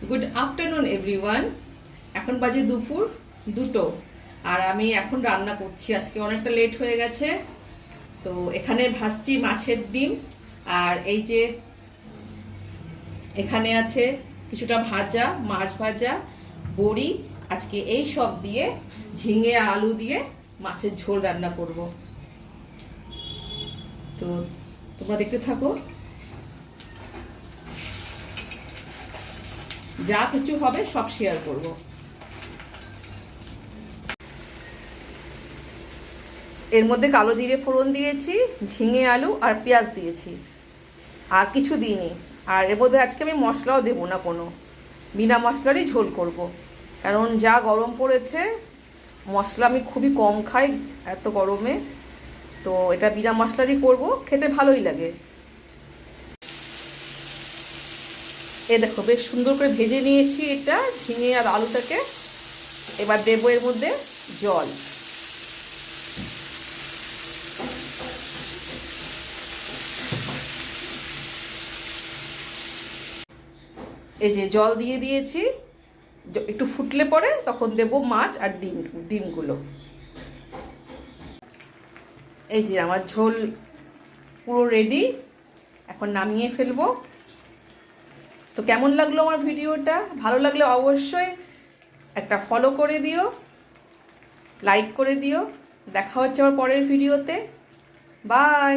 Good afternoon everyone. এখন বাজে দুপুর 2টো আর আমি এখন রান্না করছি। আজকে অনেকটা লেট হয়ে গেছে, তো এখানে ভাজছি মাছের ডিম। আর এই যে এখানে আছে কিছুটা ভাজা, মাছ ভাজা, বড়ি। আজকে এই সব দিয়ে ঝিঙে আর আলু দিয়ে মাছের ঝোল রান্না করব। তো তোমরা দেখতে থাকো। যা কিছু হবে সব শেয়ার করব। এর মধ্যে কালো জিরে ফোড়ন দিয়েছি, ঝিঙে আলু আর পেঁয়াজ দিয়েছি, আর কিছু দিইনি। আর এর মধ্যে আজকে আমি মশলাও দেবো না, কোনো বিনা মশলারই ঝোল করব। কারণ যা গরম পড়েছে, মশলা আমি খুবই কম খাই এত গরমে, তো এটা বিনা মশলারই করব, খেতে ভালোই লাগে। এ দেখো বেশ সুন্দর করে ভেজে নিয়েছি এটা ঝিঙে আর আলুটাকে। এবার দেবো এর মধ্যে জল। এই যে জল দিয়ে দিয়েছি, একটু ফুটলে পরে তখন দেব মাছ আর ডিমগুলো। এই যে আমার ঝোল পুরো রেডি, এখন নামিয়ে ফেলবো। তো কেমন লাগলো আমার ভিডিওটা? ভালো লাগলে অবশ্যই একটা ফলো করে দিও, লাইক করে দিও। দেখা হচ্ছে আমার পরের ভিডিওতে। বাই।